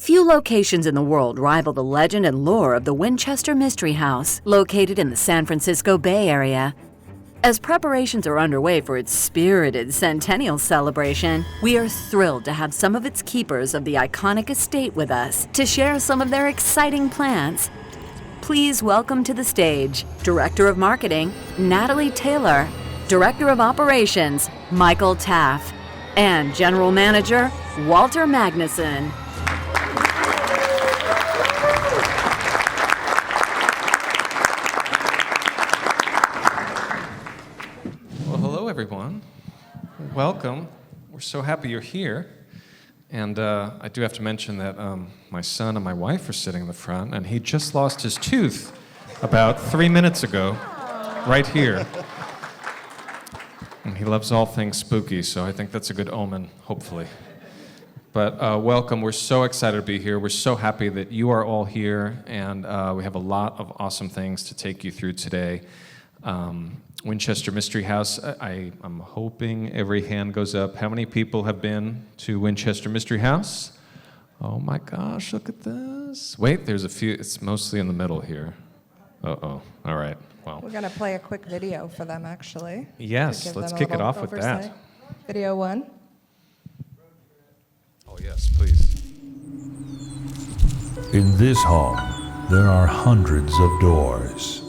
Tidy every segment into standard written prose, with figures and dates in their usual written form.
Few locations in the world rival the legend and lore of the Winchester Mystery House, located in the San Francisco Bay Area. As preparations are underway for its spirited centennial celebration, we are thrilled to have some of its keepers of the iconic estate with us to share some of their exciting plans. Please welcome to the stage Director of Marketing, Natalie Taylor, Director of Operations, Michael Taff, and General Manager, Walter Magnuson. Everyone. Welcome. We're so happy you're here. And I do have to mention that my son and my wife are sitting in the front, and he just lost his tooth about 3 minutes ago, right here. And he loves all things spooky, so I think that's a good omen, hopefully. But welcome. We're so excited to be here. We're so happy that you are all here, and we have a lot of awesome things to take you through today. Winchester Mystery House, I'm hoping every hand goes up. How many people have been to Winchester Mystery House? Oh my gosh, look at this. Wait, there's a few, it's mostly in the middle here. Uh-oh, all right, well. We're gonna play a quick video for them, actually. Yes, let's kick it off with that. Video 1. Oh yes, please. In this hall, there are hundreds of doors.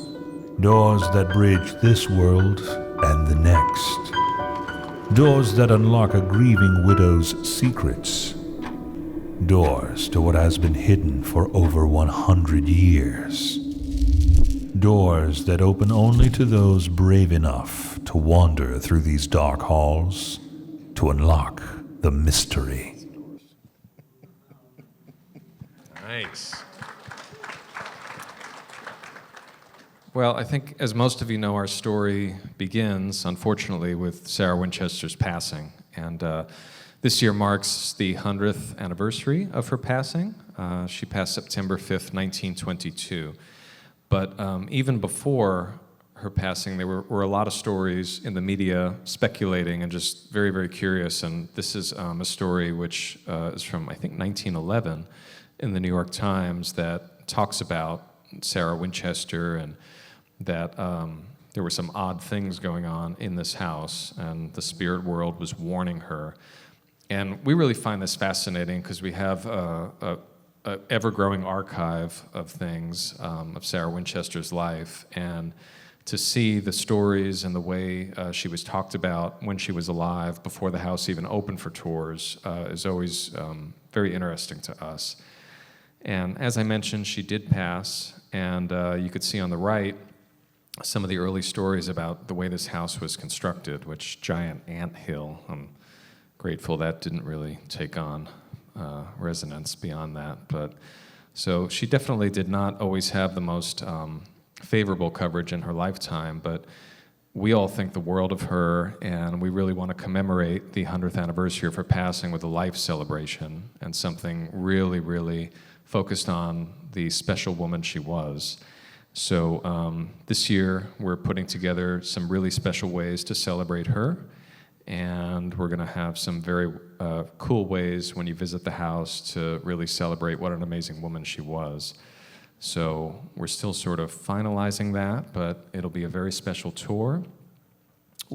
Doors that bridge this world and the next. Doors that unlock a grieving widow's secrets. Doors to what has been hidden for over 100 years. Doors that open only to those brave enough to wander through these dark halls to unlock the mystery. Nice. Well, I think, as most of you know, our story begins, unfortunately, with Sarah Winchester's passing. And this year marks the 100th anniversary of her passing. She passed September 5th, 1922. But even before her passing, there were a lot of stories in the media speculating and just very, very curious. And this is a story which is from, I think, 1911 in the New York Times that talks about Sarah Winchester and that there were some odd things going on in this house, and the spirit world was warning her. And we really find this fascinating because we have a ever-growing archive of things of Sarah Winchester's life, and to see the stories and the way she was talked about when she was alive, before the house even opened for tours, is always very interesting to us. And as I mentioned, she did pass, and you could see on the right some of the early stories about the way this house was constructed, which giant anthill. I'm grateful that didn't really take on resonance beyond that. But so she definitely did not always have the most favorable coverage in her lifetime, but we all think the world of her, and we really want to commemorate the 100th anniversary of her passing with a life celebration and something really, really focused on the special woman she was. So this year, we're putting together some really special ways to celebrate her, and we're going to have some very cool ways when you visit the house to really celebrate what an amazing woman she was. So we're still sort of finalizing that, but it'll be a very special tour.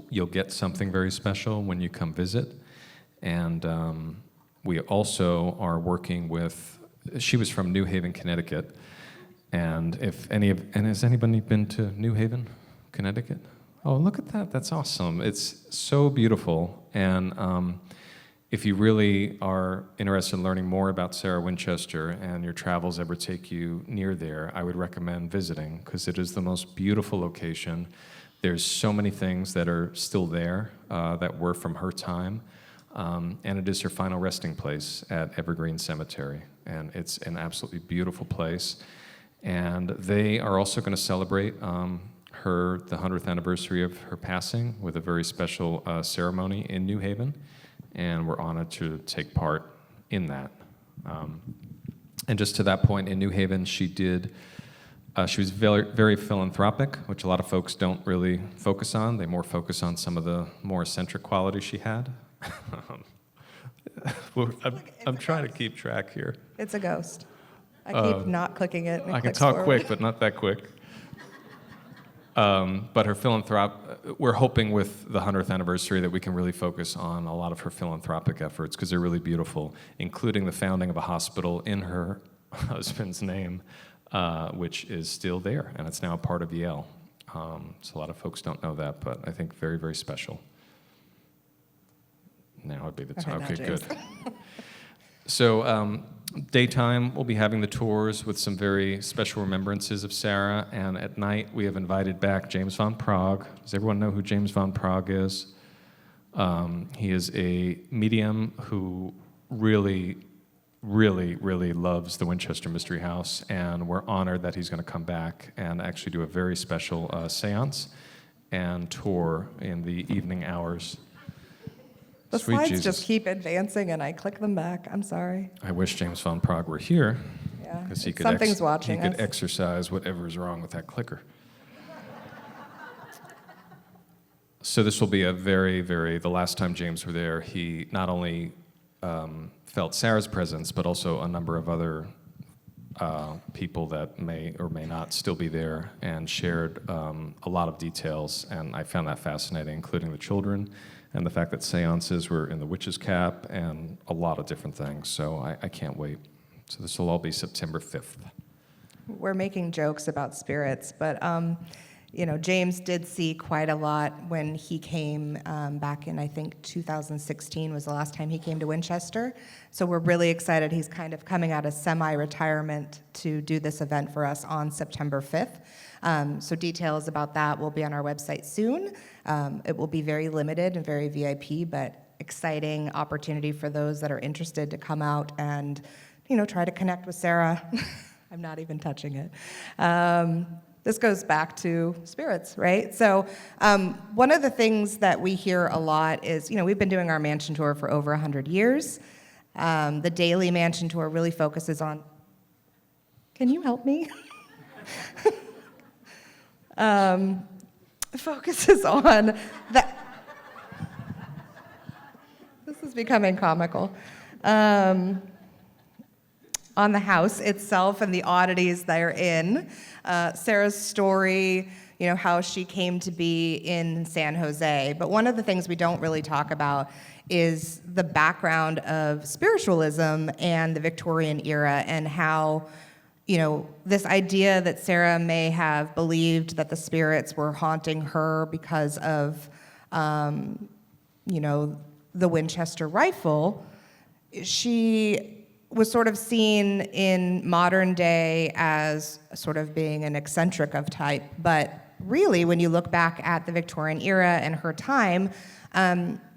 You'll get something very special when you come visit, and we also are working with, she was from New Haven, Connecticut. And has anybody been to New Haven, Connecticut? Oh, look at that, that's awesome. It's so beautiful. And if you really are interested in learning more about Sarah Winchester and your travels ever take you near there, I would recommend visiting because it is the most beautiful location. There's so many things that are still there that were from her time. And it is her final resting place at Evergreen Cemetery. And it's an absolutely beautiful place. And they are also going to celebrate the 100th anniversary of her passing with a very special ceremony in New Haven, and we're honored to take part in that. And just to that point, in New Haven, she was very, very philanthropic, which a lot of folks don't really focus on. They more focus on some of the more eccentric qualities she had. I'm trying to keep track here. It's a ghost. I keep not clicking it. And it I can clicks talk forward. quick, but not that quick. But her we're hoping with the 100th anniversary that we can really focus on a lot of her philanthropic efforts because they're really beautiful, including the founding of a hospital in her husband's name, which is still there, and it's now a part of Yale. So a lot of folks don't know that, but I think very, very special. Now would be the time. now Okay, James. good. So daytime, we'll be having the tours with some very special remembrances of Sarah, and at night, we have invited back James von Prague. Does everyone know who James von Prague is? He is a medium who really, really, really loves the Winchester Mystery House, and we're honored that he's going to come back and actually do a very special seance and tour in the evening hours. The Sweet slides Jesus. just keep advancing, and I click them back. I'm sorry. I wish James von Prague were here, Yeah, because he could something's watching he could us. exercise whatever's wrong with that clicker. So this will be a very, very, the last time James were there, he not only felt Sarah's presence, but also a number of other people that may or may not still be there, and shared a lot of details, and I found that fascinating, including the children, and the fact that seances were in the witch's cap, and a lot of different things, so I can't wait. So this will all be September 5th. We're making jokes about spirits, but James did see quite a lot when he came back in, I think, 2016 was the last time he came to Winchester. So we're really excited. He's kind of coming out of semi-retirement to do this event for us on September 5th. So details about that will be on our website soon. It will be very limited and very VIP, but exciting opportunity for those that are interested to come out and, try to connect with Sarah. I'm not even touching it. This goes back to spirits, right? So one of the things that we hear a lot is, we've been doing our mansion tour for over 100 years. The daily mansion tour really focuses on, can you help me? Focuses on that. This is becoming comical. On the house itself and the oddities therein. Sarah's story, how she came to be in San Jose. But one of the things we don't really talk about is the background of spiritualism and the Victorian era, and how, this idea that Sarah may have believed that the spirits were haunting her because of, the Winchester rifle. She was sort of seen in modern day as sort of being an eccentric of type. But really, when you look back at the Victorian era and her time,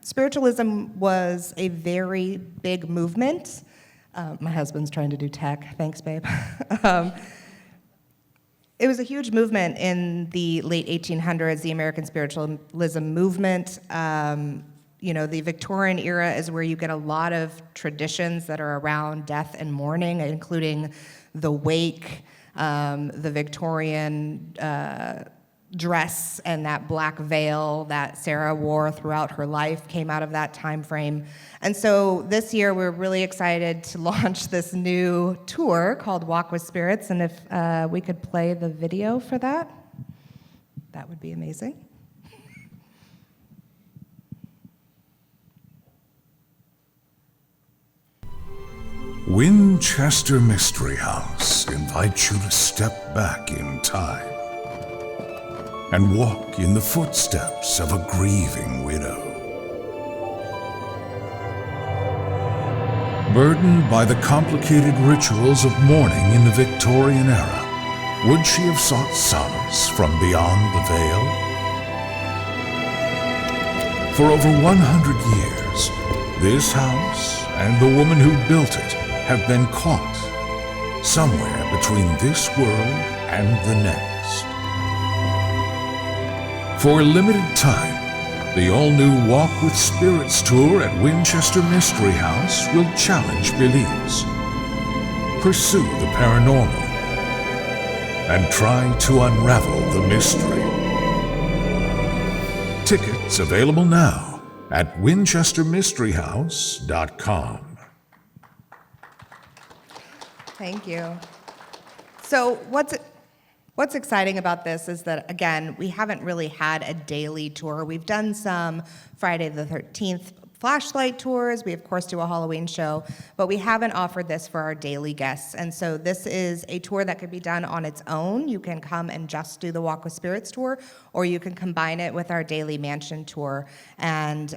spiritualism was a very big movement. My husband's trying to do tech. Thanks, babe. It was a huge movement in the late 1800s, the American spiritualism movement. The Victorian era is where you get a lot of traditions that are around death and mourning, including the wake, the Victorian dress, and that black veil that Sarah wore throughout her life came out of that time frame. And so this year we're really excited to launch this new tour called Walk with Spirits, and if we could play the video for that, that would be amazing. Winchester Mystery House invites you to step back in time and walk in the footsteps of a grieving widow. Burdened by the complicated rituals of mourning in the Victorian era, would she have sought solace from beyond the veil? For over 100 years, this house and the woman who built it have been caught somewhere between this world and the next. For a limited time, the all-new Walk with Spirits tour at Winchester Mystery House will challenge beliefs, pursue the paranormal, and try to unravel the mystery. Tickets available now at winchestermysteryhouse.com. Thank you. So what's exciting about this is that, again, we haven't really had a daily tour. We've done some Friday the 13th flashlight tours. We, of course, do a Halloween show, but we haven't offered this for our daily guests. And so this is a tour that could be done on its own. You can come and just do the Walk with Spirits tour, or you can combine it with our daily mansion tour. And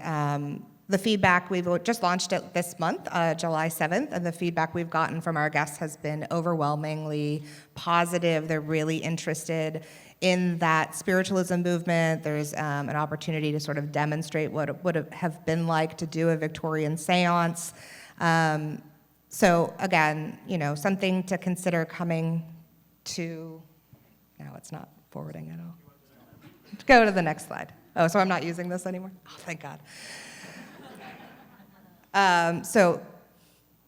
the feedback, we've just launched it this month, July 7th, and the feedback we've gotten from our guests has been overwhelmingly positive. They're really interested in that spiritualism movement. There's an opportunity to sort of demonstrate what it would have been like to do a Victorian seance. So again, something to consider coming to, no, it's not forwarding at all. Go to the next slide. Oh, so I'm not using this anymore? Oh, thank God.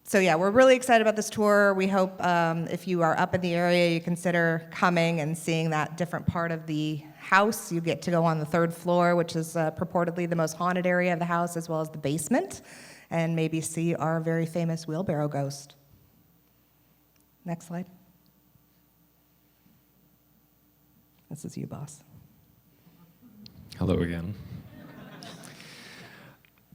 So yeah, we're really excited about this tour. We hope if you are up in the area, you consider coming and seeing that different part of the house. You get to go on the 3rd floor, which is purportedly the most haunted area of the house, as well as the basement, and maybe see our very famous wheelbarrow ghost. Next slide. This is you, boss. Hello again.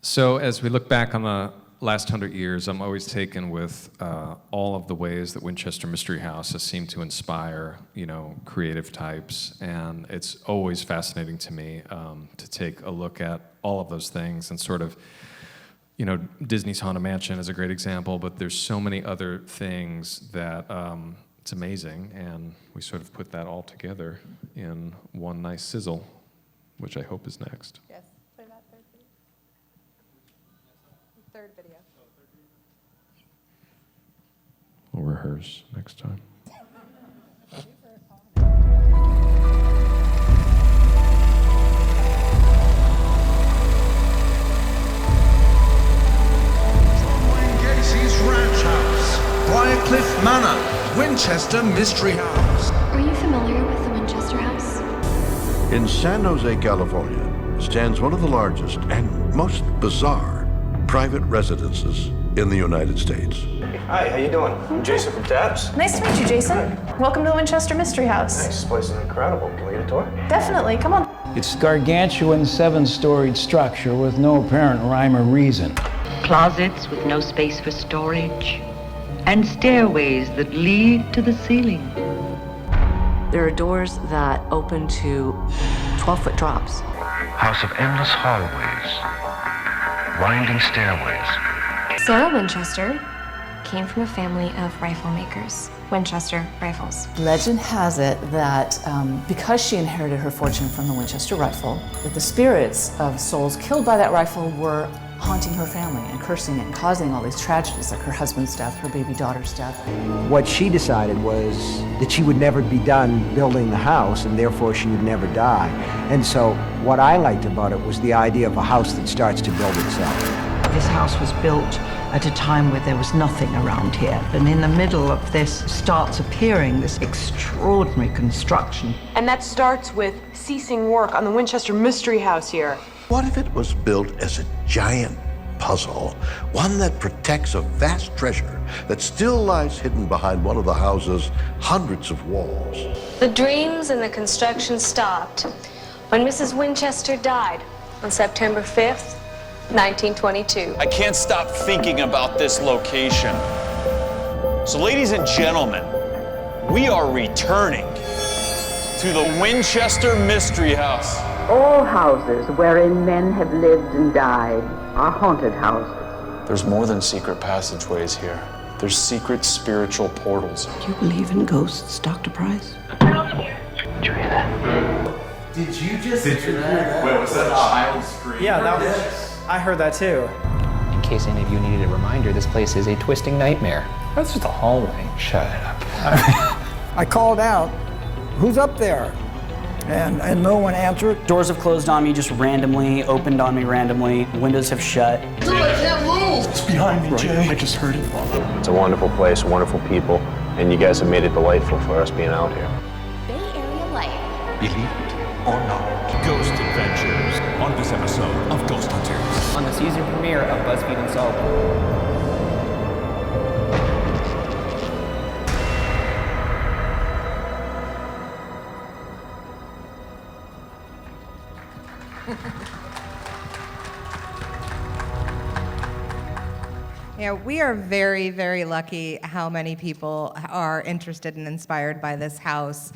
So as we look back on the last 100 years, I'm always taken with all of the ways that Winchester Mystery House has seemed to inspire, creative types, and it's always fascinating to me to take a look at all of those things and sort of, Disney's Haunted Mansion is a great example, but there's so many other things that it's amazing, and we sort of put that all together in one nice sizzle, which I hope is next. Yes, play that third video. Third video. We'll rehearse next time. Ranch House, Briarcliff Manor, Winchester Mystery House. Are you familiar with the Winchester House? In San Jose, California, stands one of the largest and most bizarre private residences in the United States. Hi, how you doing? I'm Jason from Taps. Nice to meet you, Jason. Welcome to the Winchester Mystery House. Thanks, this place is incredible. Can we get a tour? Definitely, come on. It's a gargantuan 7-storied structure with no apparent rhyme or reason. Closets with no space for storage, and stairways that lead to the ceiling. There are doors that open to 12-foot drops. House of endless hallways, winding stairways. Sarah Winchester came from a family of rifle makers, Winchester rifles. Legend has it that because she inherited her fortune from the Winchester rifle, that the spirits of souls killed by that rifle were haunting her family and cursing it and causing all these tragedies, like her husband's death, her baby daughter's death. What she decided was that she would never be done building the house, and therefore she would never die. And so what I liked about it was the idea of a house that starts to build itself. This house was built at a time where there was nothing around here. And in the middle of this starts appearing this extraordinary construction. And that starts with ceasing work on the Winchester Mystery House here. What if it was built as a giant puzzle, one that protects a vast treasure that still lies hidden behind one of the house's hundreds of walls? The dreams and the construction stopped when Mrs. Winchester died on September 5th, 1922. I can't stop thinking about this location. So, ladies and gentlemen, we are returning to the Winchester Mystery House. All houses wherein men have lived and died are haunted houses. There's more than secret passageways here. There's secret spiritual portals. Do you believe in ghosts, Dr. Price? Did you hear that? Did you hear that? Wait, was that a child scream? Yeah, that was. I heard that too. In case any of you needed a reminder, this place is a twisting nightmare. That's just a hallway. Shut up. I called out, "Who's up there?" And no one answered. Doors have closed on me just randomly, opened on me randomly. Windows have shut. Dude, I can't move! It's behind me, Jay. I just heard it. It's a wonderful place, wonderful people, and you guys have made it delightful for us being out here. Bay Area Light. Believe it or not. Ghost Adventures. on this episode of Ghost Hunters. On the season premiere of BuzzFeed Unsolved. Yeah, we are very, very lucky how many people are interested and inspired by this house.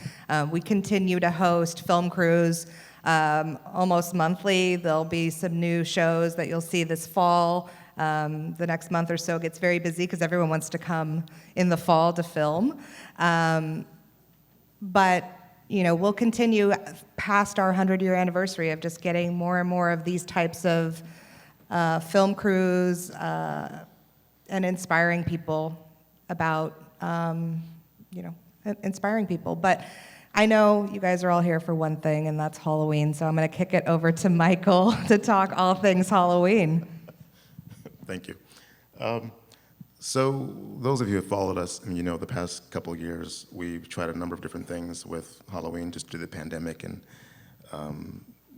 We continue to host film crews almost monthly. There'll be some new shows that you'll see this fall. The next month or so gets very busy because everyone wants to come in the fall to film. But we'll continue past our 100-year anniversary of just getting more and more of these types of film crews and inspiring people about, inspiring people. But I know you guys are all here for one thing, and that's Halloween, so I'm going to kick it over to Michael to talk all things Halloween. Thank you. So those of you who have followed us, the past couple of years, we've tried a number of different things with Halloween just due to the pandemic. And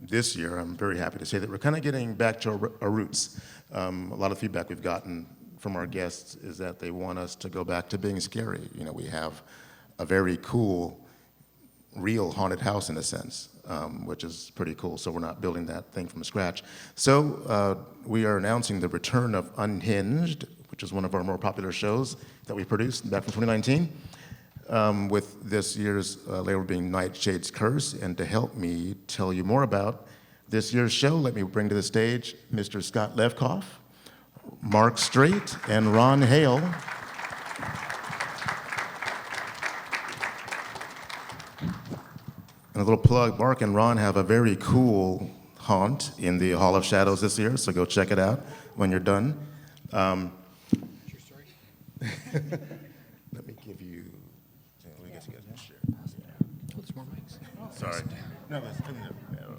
this year, I'm very happy to say that we're kind of getting back to our roots. A lot of feedback we've gotten from our guests is that they want us to go back to being scary. We have a very cool, real haunted house in a sense, which is pretty cool. So we're not building that thing from scratch. So we are announcing the return of Unhinged, which is one of our more popular shows that we produced back from 2019, with this year's label being Nightshade's Curse. And to help me tell you more about this year's show, let me bring to the stage Mr. Scott Levkoff, Mark Strait, and Ron Hale. And a little plug, Mark and Ron have a very cool haunt in the Hall of Shadows this year, so go check it out when you're done. Let me give you, I guess you guys can share. Oh, there's more mics. Sorry. No,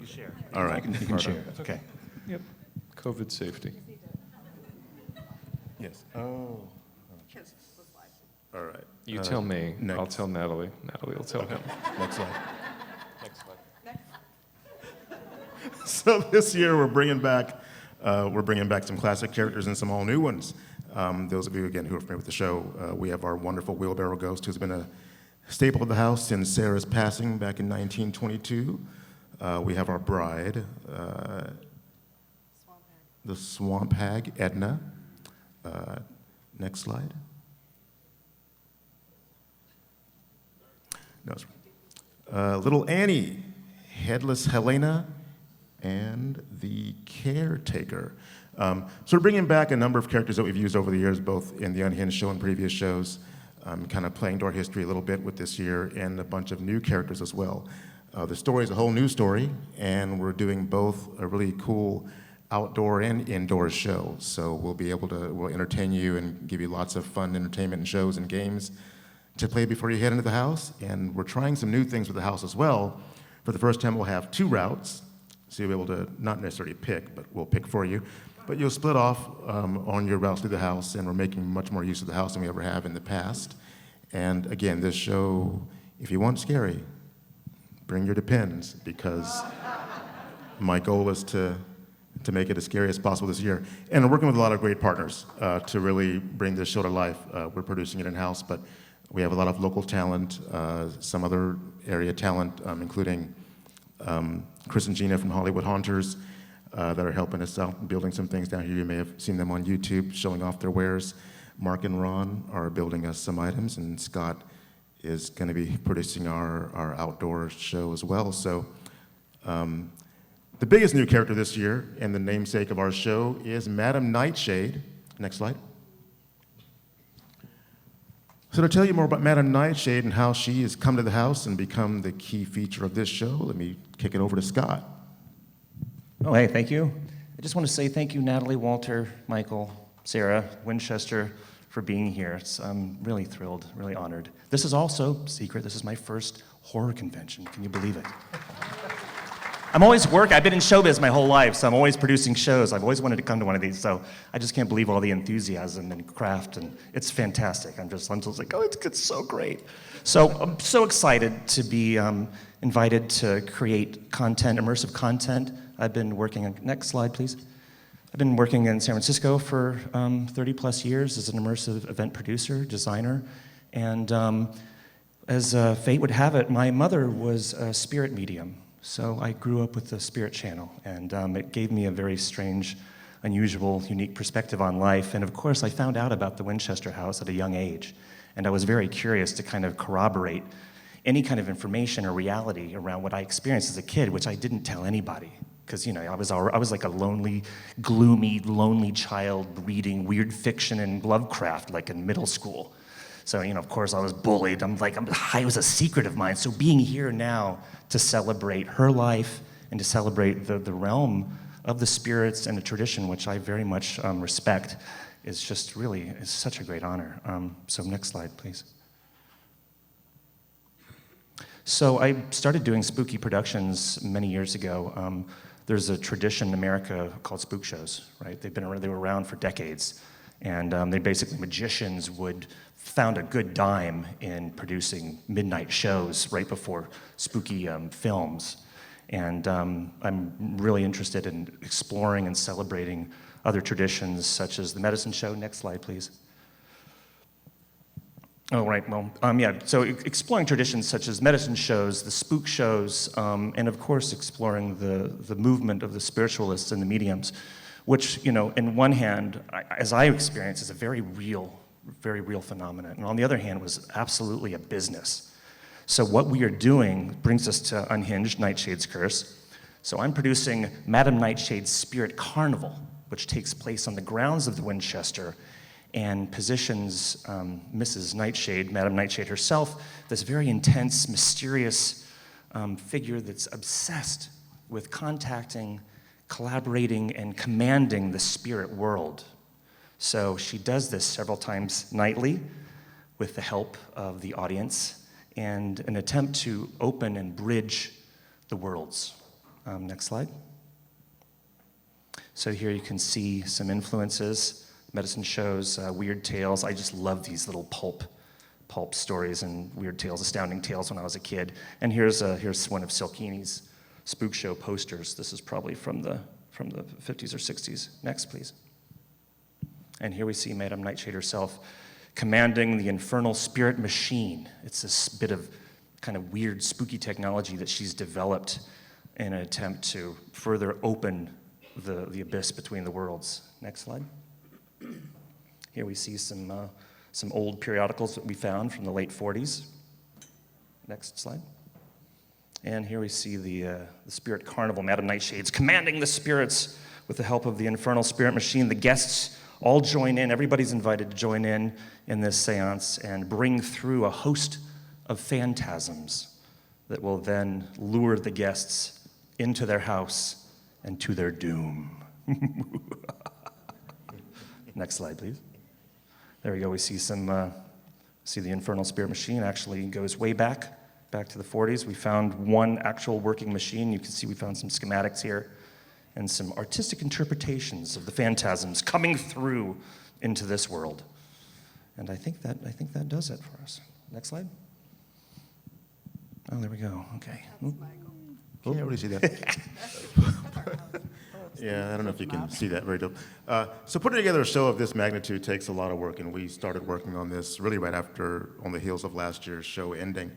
you share. All right. You can share. Okay. Yep. COVID safety. Yes. Oh. All right. You tell me. Next. I'll tell Natalie. Natalie will tell him. Next slide. Next slide. So this year we're bringing back some classic characters and some all new ones. Those of you again who are familiar with the show, we have our wonderful wheelbarrow ghost, who's been a staple of the house since Sarah's passing back in 1922. We have our bride, the swamp hag Edna. Next slide. No, little Annie, headless Helena, and the caretaker. So we're bringing back a number of characters that we've used over the years, both in the Unhinged show and previous shows, kind of playing to our history a little bit with this year, and a bunch of new characters as well. The story is a whole new story, and we're doing both a really cool outdoor and indoor show. So we'll entertain you and give you lots of fun entertainment and shows and games to play before you head into the house. And we're trying some new things with the house as well. For the first time, we'll have 2 routes, so you'll be able to not necessarily pick, but we'll pick for you. But you'll split off on your routes through the house, and we're making much more use of the house than we ever have in the past. And again, this show, if you want scary, bring your Depends, because my goal is to make it as scary as possible this year. And we're working with a lot of great partners to really bring this show to life. We're producing it in-house, but we have a lot of local talent, some other area talent, including Chris and Gina from Hollywood Haunters that are helping us out building some things down here. You may have seen them on YouTube showing off their wares. Mark and Ron are building us some items, and Scott is going to be producing our outdoor show as well. So the biggest new character this year, and the namesake of our show, is Madam Nightshade. Next slide. So to tell you more about Madam Nightshade and how she has come to the house and become the key feature of this show, let me kick it over to Scott. Oh, hey, thank you. I just want to say thank you, Natalie, Walter, Michael, Sarah, Winchester, for being here. I'm really thrilled, really honored. This is also, secret, this is my first horror convention. Can you believe it? I'm always working. I've been in showbiz my whole life, so I'm always producing shows. I've always wanted to come to one of these, so I just can't believe all the enthusiasm and craft, and it's fantastic. I'm just like, oh, it's so great. So I'm so excited to be invited to create content, immersive content I've been working, next slide please. I've been working in San Francisco for 30 plus years as an immersive event producer, designer, and as fate would have it, my mother was a spirit medium. So I grew up with the Spirit Channel, and it gave me a very strange, unusual, unique perspective on life. And of course, I found out about the Winchester house at a young age, and I was very curious to kind of corroborate any kind of information or reality around what I experienced as a kid, which I didn't tell anybody. Because, you know, I was like a lonely, gloomy, lonely child reading weird fiction and Lovecraft, like in middle school. So, you know, of course, I was bullied. It was a secret of mine. So being here now to celebrate her life and to celebrate the realm of the spirits and the tradition, which I very much respect, is just really, it's such a great honor. So next slide, please. So I started doing spooky productions many years ago. There's a tradition in America called spook shows, right? They were around for decades. And they basically, magicians would found a good dime in producing midnight shows right before spooky films. And I'm really interested in exploring and celebrating other traditions such as the medicine show. Next slide, please. Oh, right, well, yeah, so exploring traditions such as medicine shows, the spook shows, and of course exploring the movement of the spiritualists and the mediums, which, you know, in one hand, as I experience, is a very real phenomenon, and on the other hand, was absolutely a business. So what we are doing brings us to Unhinged, Nightshade's Curse. So I'm producing Madame Nightshade's Spirit Carnival, which takes place on the grounds of the Winchester, and positions Mrs. Nightshade, Madame Nightshade herself, this very intense, mysterious figure that's obsessed with contacting, collaborating, and commanding the spirit world. So she does this several times nightly with the help of the audience and an attempt to open and bridge the worlds. Next slide. So here you can see some influences. Medicine shows, weird tales. I just love these little pulp stories and weird tales, astounding tales when I was a kid. And here's one of Silkini's spook show posters. This is probably from the 50s or 60s. Next, please. And here we see Madame Nightshade herself commanding the infernal spirit machine. It's this bit of kind of weird, spooky technology that she's developed in an attempt to further open the abyss between the worlds. Next slide. Here we see some old periodicals that we found from the late 40s. Next slide. And here we see the Spirit Carnival, Madame Nightshade's commanding the spirits with the help of the infernal spirit machine. The guests all join in. Everybody's invited to join in this seance and bring through a host of phantasms that will then lure the guests into their house and to their doom. Next slide, please. There we go. We see see the infernal spirit machine actually goes way back to the 40s. We found one actual working machine. You can see we found some schematics here and some artistic interpretations of the phantasms coming through into this world. And I think that does it for us. Next slide. Oh, there we go. Okay. Can't really see that. Yeah, I don't know if you can see that very dope. So putting together a show of this magnitude takes a lot of work, and we started working on this really right after, on the heels of last year's show ending,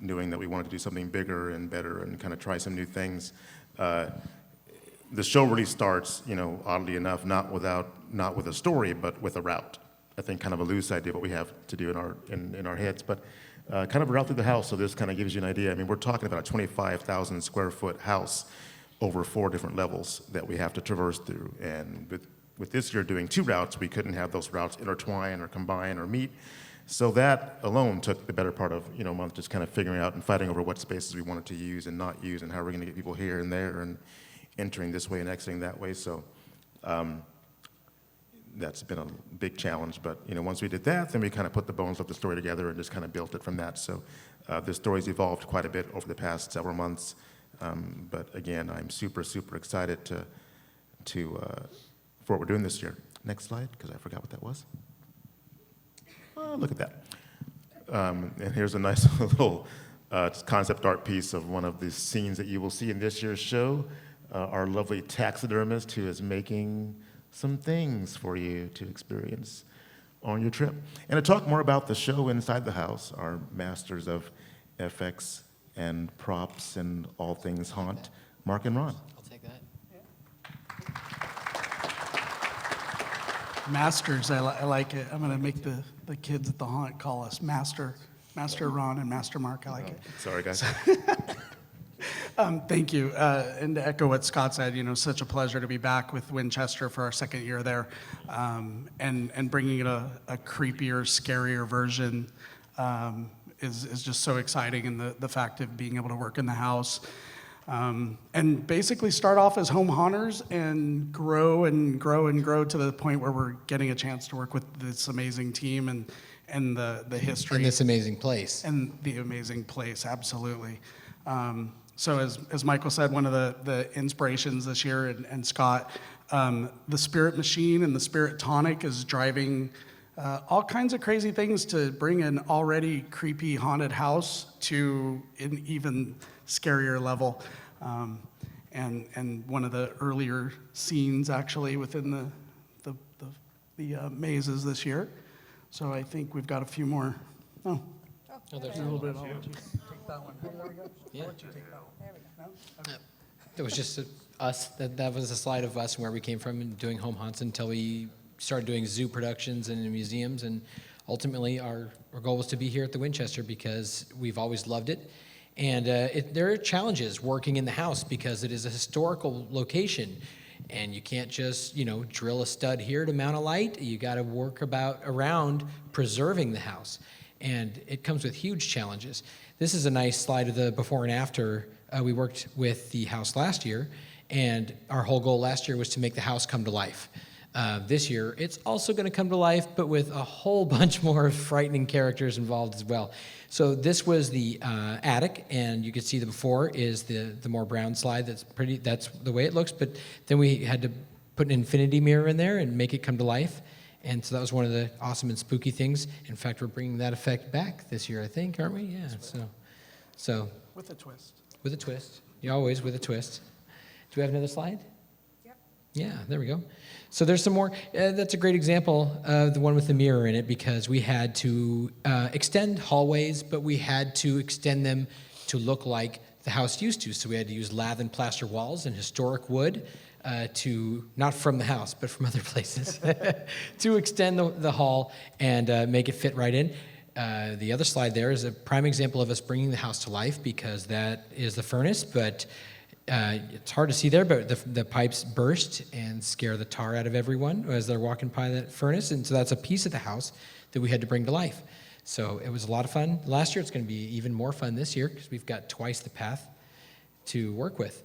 knowing that we wanted to do something bigger and better and kind of try some new things. The show really starts, you know, oddly enough, not with a story, but with a route. I think kind of a loose idea of what we have to do in our heads, but kind of a route through the house. So this kind of gives you an idea. I mean, we're talking about a 25,000 square foot house over 4 different levels that we have to traverse through. And with this year doing 2 routes, we couldn't have those routes intertwine or combine or meet. So that alone took the better part of a month, just kind of figuring out and fighting over what spaces we wanted to use and not use, and how we're going to get people here and there and entering this way and exiting that way. So that's been a big challenge. But once we did that, then we kind of put the bones of the story together and just kind of built it from that. So the story's evolved quite a bit over the past several months. But again, I'm super, super excited for what we're doing this year. Next slide, because I forgot what that was. Oh, look at that. And here's a nice little concept art piece of one of the scenes that you will see in this year's show. our lovely taxidermist who is making some things for you to experience on your trip. And to talk more about the show inside the house, our masters of FX and props and all things haunt, Mark and Ron. I'll take that. Masters, I like it. I'm going to make the kids at the haunt call us Master Ron and Master Mark. I like it. Sorry, guys. Thank you. And to echo what Scott said, such a pleasure to be back with Winchester for our second year there, and bringing it a creepier, scarier version is just so exciting. And the fact of being able to work in the house and basically start off as home haunters and grow and grow and grow to the point where we're getting a chance to work with this amazing team and the history. In this amazing place. And the amazing place, absolutely. So as Michael said, one of the inspirations this year, and Scott, the Spirit Machine and the Spirit Tonic is driving all kinds of crazy things to bring an already creepy haunted house to an even scarier level. And one of the earlier scenes actually within the mazes this year. So I think we've got a few more. Oh, there's a little bit. I'll let you take that one. Yeah. I'll let you take that one. There we go. No? Okay. It was just us. That was a slide of us and where we came from and doing home haunts until we started doing zoo productions and in museums. And ultimately, our goal was to be here at the Winchester because we've always loved it. And there are challenges working in the house because it is a historical location. And you can't just, drill a stud here to mount a light. You got to work around preserving the house. And it comes with huge challenges. This is a nice slide of the before and after. We worked with the house last year, and our whole goal last year was to make the house come to life. This year, it's also going to come to life, but with a whole bunch more frightening characters involved as well. So this was the attic, and you can see the before is the more brown slide. That's pretty. That's the way it looks. But then we had to put an infinity mirror in there and make it come to life. And so that was one of the awesome and spooky things. In fact, we're bringing that effect back this year, I think, aren't we? Yeah. So. With a twist. With a twist. You always with a twist. Do we have another slide? Yep. Yeah, there we go. So there's some more. That's a great example of the one with the mirror in it because we had to extend hallways, but we had to extend them to look like the house used to. So we had to use lath and plaster walls and historic wood to, not from the house, but from other places, to extend the hall and make it fit right in. The other slide there is a prime example of us bringing the house to life because that is the furnace, but it's hard to see there, but the pipes burst and scare the tar out of everyone as they're walking by that furnace, and so that's a piece of the house that we had to bring to life. So it was a lot of fun. Last year, it's going to be even more fun this year because we've got twice the path to work with.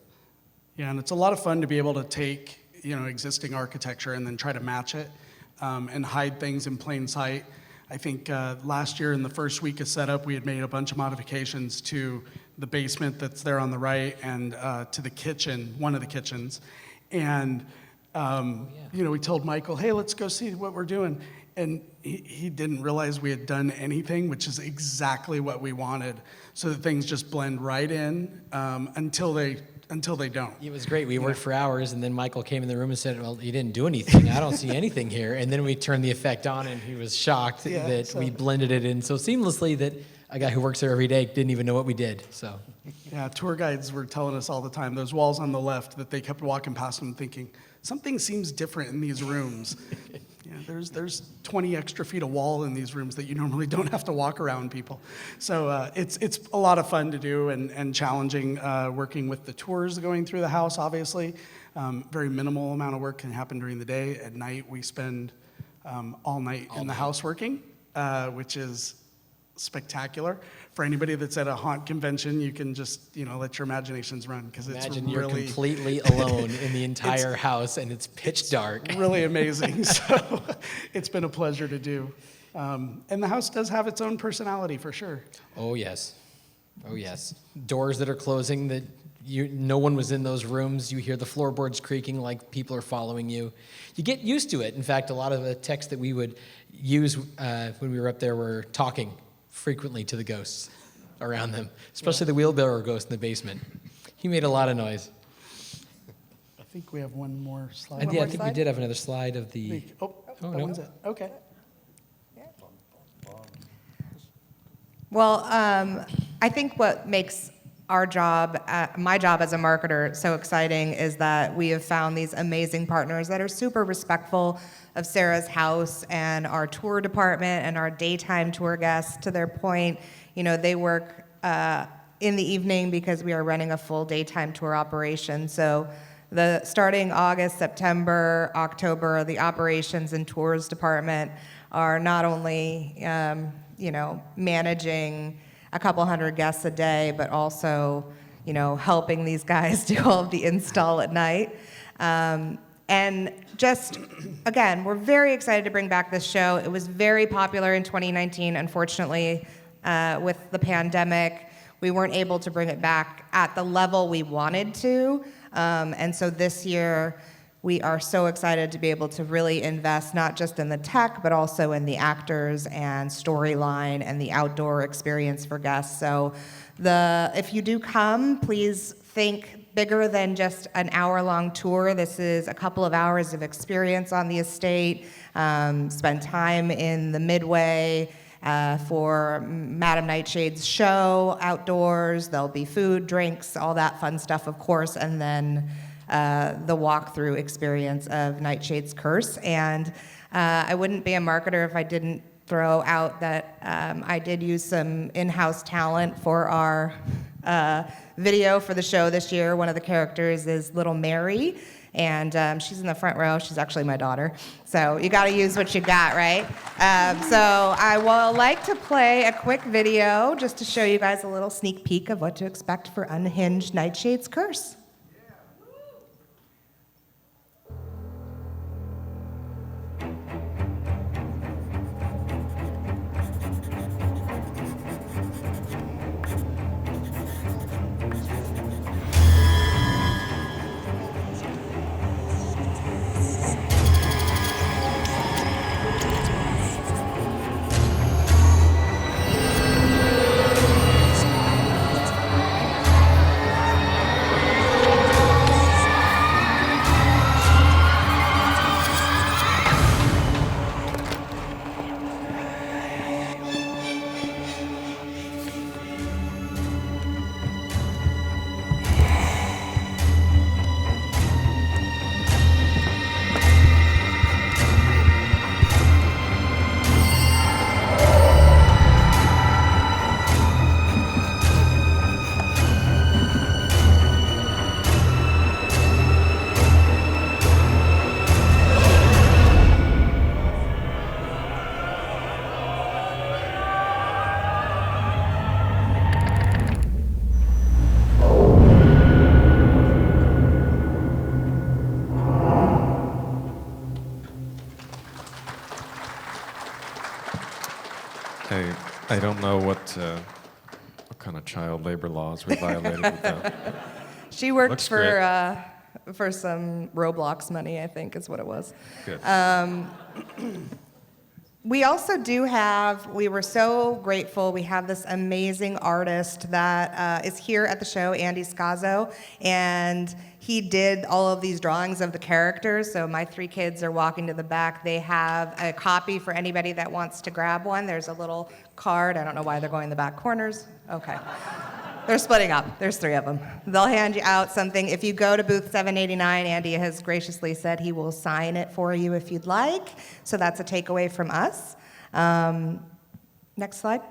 Yeah, and it's a lot of fun to be able to take, existing architecture and then try to match it and hide things in plain sight. I think last year in the first week of setup, we had made a bunch of modifications to the basement that's there on the right and to the kitchen, one of the kitchens. And, we told Michael, hey, let's go see what we're doing. And he didn't realize we had done anything, which is exactly what we wanted, so that things just blend right in until they don't. It was great. We worked for hours, and then Michael came in the room and said, well, you didn't do anything. I don't see anything here. And then we turned the effect on, and he was shocked that we blended it in so seamlessly that a guy who works there every day didn't even know what we did. So. Yeah, tour guides were telling us all the time, those walls on the left, that they kept walking past them thinking, something seems different in these rooms. There's 20 extra feet of wall in these rooms that you normally don't have to walk around, people. So it's a lot of fun to do and challenging working with the tours going through the house, obviously. Very minimal amount of work can happen during the day. At night, we spend all night in the house working, which is spectacular. For anybody that's at a haunt convention, you can just, let your imaginations run because it's Imagine really... you're completely alone in the entire house and it's pitch dark. Really amazing. So it's been a pleasure to do. And the house does have its own personality for sure. Oh, yes. Oh, yes. Doors that are closing that no one was in those rooms. You hear the floorboards creaking like people are following you. You get used to it. In fact, a lot of the texts that we would use when we were up there were talking frequently to the ghosts around them, especially the wheelbarrow ghost in the basement. He made a lot of noise. think we have one more slide. And yeah, I think we did have another slide of the. Oh, that no. one's it. Okay. Well, I think what makes our job, my job as a marketer, so exciting is that we have found these amazing partners that are super respectful of Sarah's house and our tour department and our daytime tour guests. To their point, they work in the evening because we are running a full daytime tour operation. So starting August, September, October, the operations and tours department are not only managing a couple hundred guests a day, but also, helping these guys do all of the install at night. And just, again, we're very excited to bring back this show. It was very popular in 2019. Unfortunately, with the pandemic, we weren't able to bring it back at the level we wanted to. And so this year, we are so excited to be able to really invest not just in the tech, but also in the actors and storyline and the outdoor experience for guests. So if you do come, please think bigger than just an hour-long tour. This is a couple of hours of experience on the estate. Spend time in the Midway for Madam Nightshade's show outdoors. There'll be food, drinks, all that fun stuff, of course, and then the walkthrough experience of Nightshade's Curse. And I wouldn't be a marketer if I didn't throw out that I did use some in-house talent for our video for the show this year. One of the characters is Little Mary, and she's in the front row. She's actually my daughter. So you got to use what you got, right? So I will like to play a quick video just to show you guys a little sneak peek of what to expect for Unhinged Nightshade's Curse. I don't know what kind of child labor laws we violated with that. She worked Looks great. For some Roblox money, I think is what it was. Good. We also we were so grateful, we have this amazing artist that is here at the show, Andy Scazzo, and he did all of these drawings of the characters. So my 3 kids are walking to the back. They have a copy for anybody that wants to grab one. There's a little card. I don't know why they're going in the back corners. Okay. They're splitting up. There's 3 of them. They'll hand you out something. If you go to booth 789, Andy has graciously said he will sign it for you if you'd like. So that's a takeaway from us. Next slide.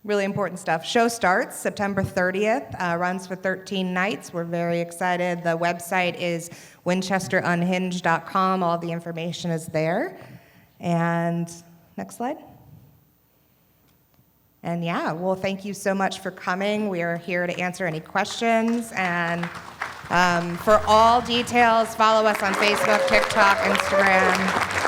Really important stuff. Show starts September 30th, runs for 13 nights. We're very excited. The website is winchesterunhinged.com. All the information is there. And next slide. And yeah, well, thank you so much for coming. We are here to answer any questions. And for all details, follow us on Facebook, TikTok, Instagram.